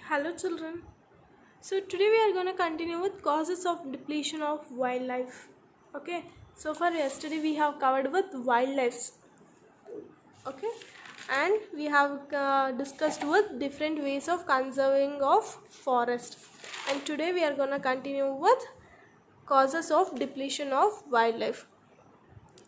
Hello children. So today we are going to continue with causes of depletion of wildlife. Okay. So far yesterday we have covered with wildlife. Okay. And we have discussed with different ways of conserving of forest. And today we are going to continue with causes of depletion of wildlife.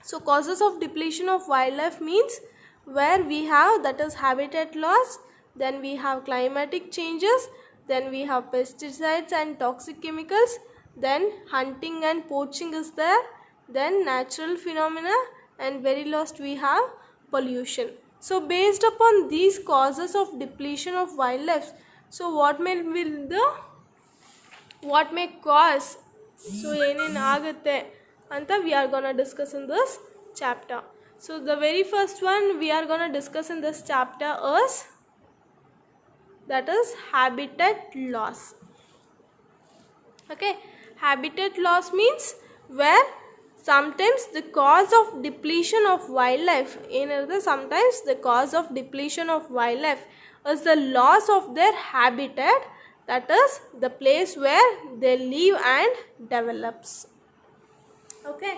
So causes of depletion of wildlife means where we have, that is, habitat loss, then we have climatic changes, then we have pesticides and toxic chemicals, then hunting and poaching is there, then natural phenomena, and very last we have pollution. So based upon these causes of depletion of wildlife, so what may cause, so ಏನೇನು ಆಗುತ್ತೆ ಅಂತ we are going to discuss in this chapter. So the very first one we are going to discuss in this chapter is, that is, habitat loss. Okay, habitat loss means where sometimes the cause of depletion of wildlife, sometimes the cause of depletion of wildlife is the loss of their habitat, that is the place where they live and develops. Okay,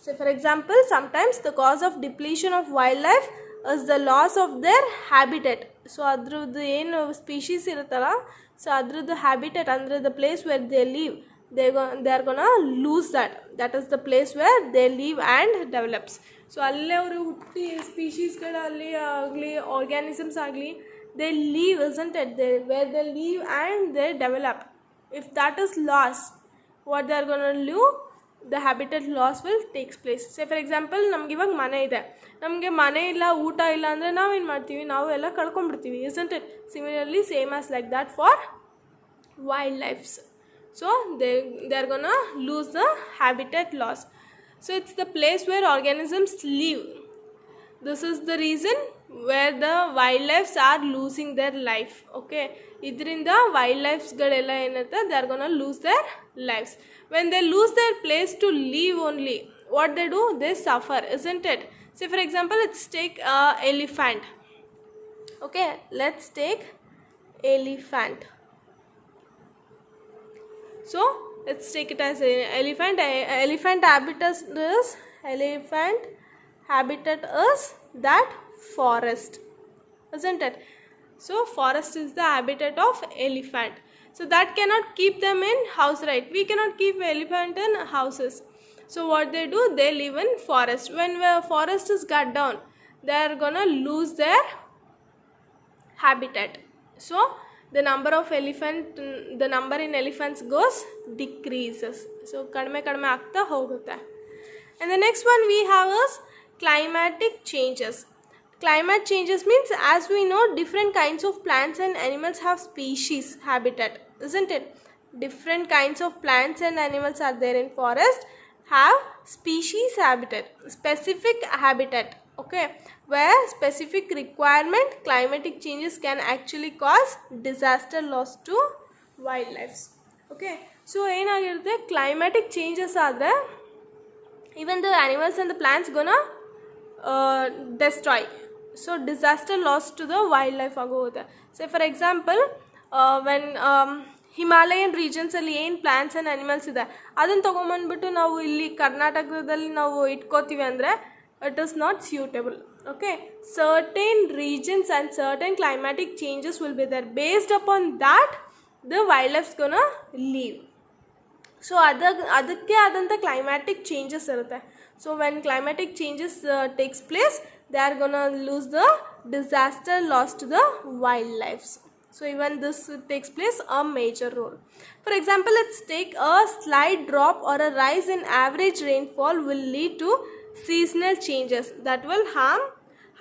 so for example, sometimes the cause of depletion of wildlife is the loss of their habitat. So ಅದ್ರದ್ದು ಏನು species ಇರುತ್ತಲ್ಲ, so ಅದ್ರದ್ದು habitat ಅಂದರೆ the place where they live, they are gonna lose that is the place where they live and develops. So ಅಲ್ಲೇ ಅವರು ಹುಟ್ಟಿ ಸ್ಪೀಶೀಸ್ಗಳು ಅಲ್ಲಿ ಆಗಲಿ ಆರ್ಗ್ಯಾನಿಸಮ್ಸ್ ಆಗಲಿ, they live, isn't it, where they live and they develop. If that is lost, what they are gonna do, the habitat loss will takes place. Say for example, ನಮ್ಗೆ ಇವಾಗ ಮನೆ ಇದೆ, ನಮಗೆ ಮನೆ ಇಲ್ಲ, ಊಟ ಇಲ್ಲ ಅಂದರೆ ನಾವೇನು ಮಾಡ್ತೀವಿ, ನಾವು ಎಲ್ಲ ಕಳ್ಕೊಂಡ್ಬಿಡ್ತೀವಿ, isn't it? Similarly, same as like that for wildlife. So they are gonna lose the habitat loss. So it's the place where organisms live. This is the reason where the wildlife are losing their life. Okay, idrinda wildlife galella enata, they are gonna lose their lives. When they lose their place to live only, what they do, they suffer, isn't it? Say for example, let's take elephant. Okay, let's take elephant. So let's take it as a elephant. Elephant habitat is that forest, isn't it? So forest is the habitat of elephant. So that cannot keep them in house, right? We cannot keep elephant in houses. So what they do, they live in forest. When the forest is cut down, they are gonna lose their habitat. So the number in elephants goes decreases. So kadme agta hogutte. And the next one we have is climatic changes. Climate changes means, as we know, different kinds of plants and animals have species habitat, isn't it? Different kinds of plants and animals are there in forest, have species habitat, specific habitat. Okay, where specific requirement, climatic changes can actually cause disaster loss to wildlife. Okay, so ಏನಾಗಿರುತ್ತೆ, climatic changes ಆದರೆ even the animals and the plants gonna destroy. So disaster loss to the wildlife ಆಗೋಗುತ್ತೆ. Say for example, when Himalayan ರೀಜನ್ಸಲ್ಲಿ ಏನು plants and animals ಇದೆ ಅದನ್ನು ತೊಗೊಂಬಂದ್ಬಿಟ್ಟು ನಾವು ಇಲ್ಲಿ ಕರ್ನಾಟಕದಲ್ಲಿ ನಾವು ಇಟ್ಕೋತೀವಿ ಅಂದರೆ it is not suitable. Okay, certain regions and certain climatic changes will be there. Based upon that, the wildlife is gonna live. So ಅದಕ್ಕೆ ಆದಂಥ ಕ್ಲೈಮ್ಯಾಟಿಕ್ ಚೇಂಜಸ್ ಇರುತ್ತೆ. So when climatic changes takes place, they are gonna lose the disaster loss to the wildlife. So even this takes place a major role. For example, let's take a slight drop or a rise in average rainfall will lead to seasonal changes that will harm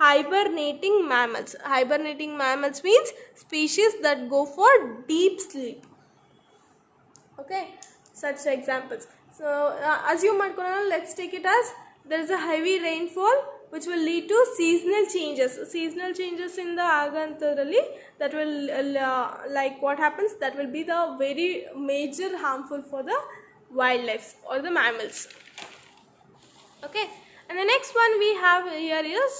hibernating mammals. Hibernating mammals means species that go for deep sleep. Okay, such examples. So assume ಮಾಡ್ಕೊಳ್ಳೋಣ, let's take it as there is a heavy rainfall which will lead to seasonal changes. Seasonal changes in the ಆಗಂತರಲ್ಲಿ that will like what happens, that will be the very major harmful for the wildlife or the mammals. Okay, and the next one we have here is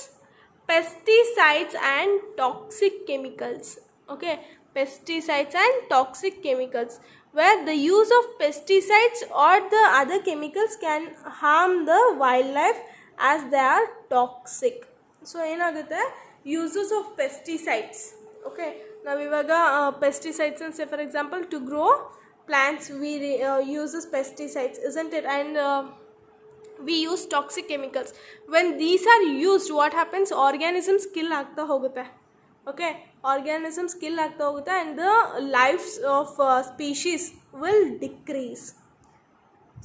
pesticides and toxic chemicals. Okay, pesticides and toxic chemicals, where the use of pesticides or the other chemicals can harm the wildlife as they are toxic. So ಏನಾಗುತ್ತೆ, uses of pesticides. Okay, ನಾವಿವಾಗ pesticides and say for example to grow plants we uses pesticides, isn't it? And we use toxic chemicals. When these are used, what happens, organisms kill ಆಗ್ತಾ ಹೋಗುತ್ತೆ. Okay, organisms kill ಆಗ್ತಾ ಹೋಗುತ್ತೆ and the lives of species will decrease.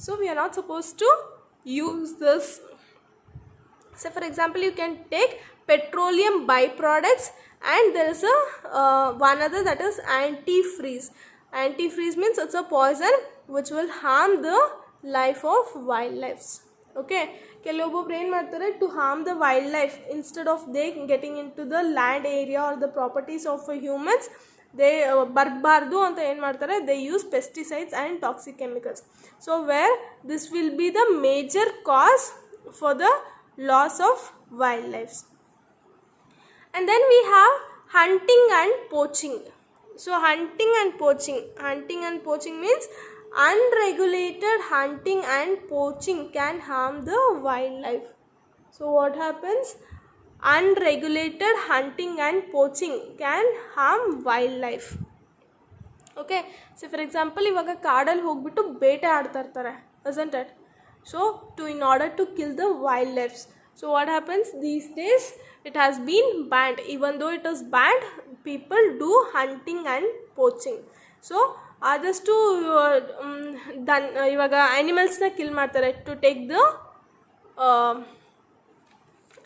So we are not supposed to use this. So for example you can take petroleum byproducts, and there is a one other, that is antifreeze. Antifreeze means it's a poison which will harm the life of wildlife. Okay, ಕೆಲವೊಬ್ಬರು ಏನು ಮಾಡ್ತಾರೆ, to harm the wildlife, instead of they getting into the land area or the properties of humans, they ಬರಬಾರ್ದು ಅಂತ ಏನು ಮಾಡ್ತಾರೆ, they use pesticides and toxic chemicals. So where this will be the major cause for the loss of wildlife. And then we have hunting and poaching. So hunting and poaching means unregulated hunting and poaching can harm the wildlife. So what happens, unregulated hunting and poaching can harm wildlife. Okay, so for example ಇವಾಗ ಕಾಡಲ್ಲಿ ಹೋಗ್ಬಿಟ್ಟು ಬೇಟೆ ಆಡ್ತಾ ಇರ್ತಾರೆ, isn't it? So in order to kill the wildlife, so what happens, these days it has been banned. Even though it is banned, people do hunting and poaching. So ಆದಷ್ಟು ಇವಾಗ ಆ್ಯನಿಮಲ್ಸ್ನ kill ಮಾಡ್ತಾರೆ ಟು ಟೇಕ್ ದ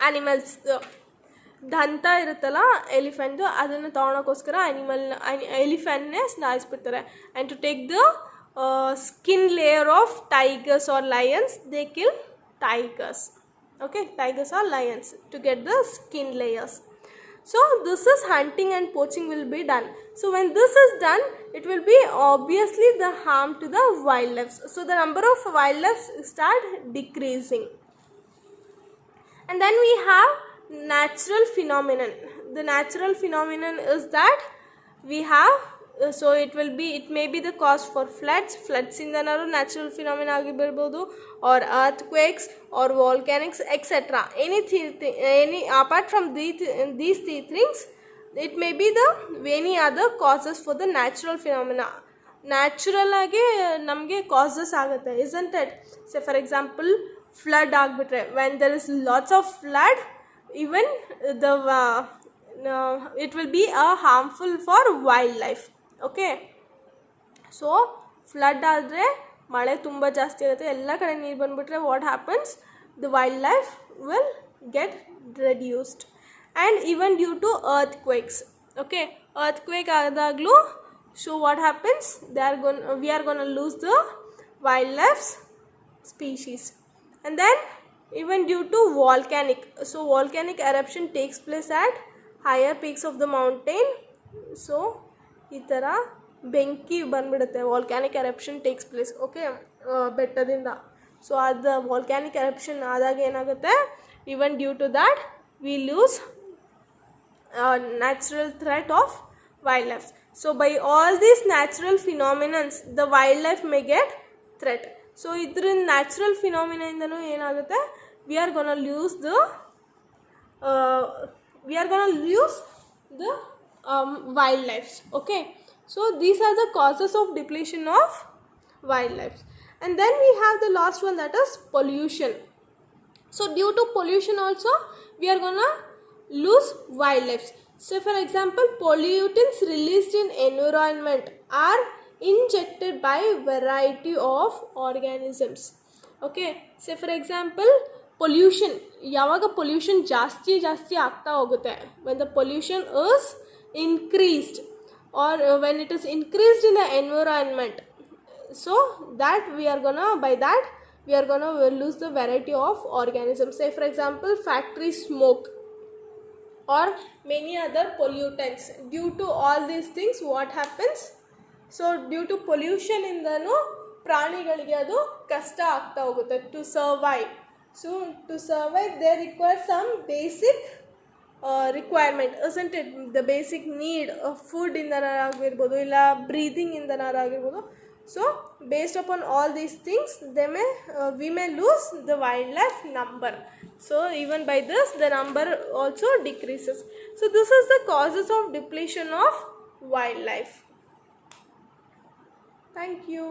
ಆ್ಯನಿಮಲ್ಸ್. ದಂತ ಇರುತ್ತಲ್ಲ ಎಲಿಫೆಂಟ್ದು, ಅದನ್ನು ತೊಗೊಳಕ್ಕೋಸ್ಕರ ಎಲಿಫೆಂಟ್ನೇ ಸಾಯಿಸ್ಬಿಡ್ತಾರೆ. And to take the skin layer of tigers or lions, they kill tigers. Okay, tigers or lions to get the skin layers. So this is hunting and poaching will be done. So when this is done, it will be obviously the harm to the wildlife. So the number of wildlife start decreasing. And then we have natural phenomenon. The natural phenomenon is that we have, so it may be the cause for floods ಇಂದನಾರು natural phenomena ಆಗಿರ್ಬೋದು, or earthquakes or volcanics etc. any apart from these three things, it may be the any other causes for the natural phenomena. Natural ಆಗಿ ನಮಗೆ causes ಆಗುತ್ತೆ, isn't it? say for example flood ಆಗಿಬಿಟ್ರೆ, when there is lots of flood, even the it will be harmful for wildlife. Okay, so flood ಆದರೆ ಮಳೆ ತುಂಬ ಜಾಸ್ತಿ ಆಗುತ್ತೆ, ಎಲ್ಲ ಕಡೆ ನೀರು ಬಂದುಬಿಟ್ರೆ what happens, the wildlife will get reduced. And even due to earthquakes. Okay, earthquake ಆದಾಗಲೂ, so what happens, we are going to lose the wildlife species. And then even due to volcanic, so volcanic eruption takes place at higher peaks of the mountain. So ಈ ಥರ ಬೆಂಕಿ ಬಂದ್ಬಿಡುತ್ತೆ, volcanic eruption takes place. Okay, ಬೆಟ್ಟದಿಂದ. So ಅದು volcanic eruption ಆದಾಗ ಏನಾಗುತ್ತೆ, even due to that we lose natural threat of wildlife. So by all these natural phenomenons the wildlife may get threat. So ಇದ್ರಿಂದ natural ಫಿನಾಮಿನಿಂದನೂ ಏನಾಗುತ್ತೆ, we are gonna lose the wildlife. Okay, so these are the causes of depletion of wildlife. And then we have the last one, that is pollution. So due to pollution also we are gonna lose wildlife. So for example, pollutants released in environment are injected by variety of organisms. Okay, so for example pollution, ಯಾವಾಗ pollution ಜಾಸ್ತಿ ಆಗ್ತಾ ಹೋಗುತ್ತೆ, when the pollution is increased or when it is increased in the environment, so that we are gonna lose the variety of organisms. Say for example factory smoke or many other pollutants. Due to all these things what happens, so due to pollution ಇಂದನೂ ಪ್ರಾಣಿಗಳಿಗೆ ಅದು ಕಷ್ಟ ಆಗ್ತಾ ಹೋಗುತ್ತೆ to survive. So to survive they require some basic requirement isn't it, the basic need of food ಇಂದನಾಗಿರ್ಬೋದು ಇಲ್ಲ breathing ಇಂದನಾಗಿರ್ಬೋದು. So based upon all these things we may lose the wildlife number. So even by this the number also decreases. So this is the causes of depletion of wildlife. Thank you.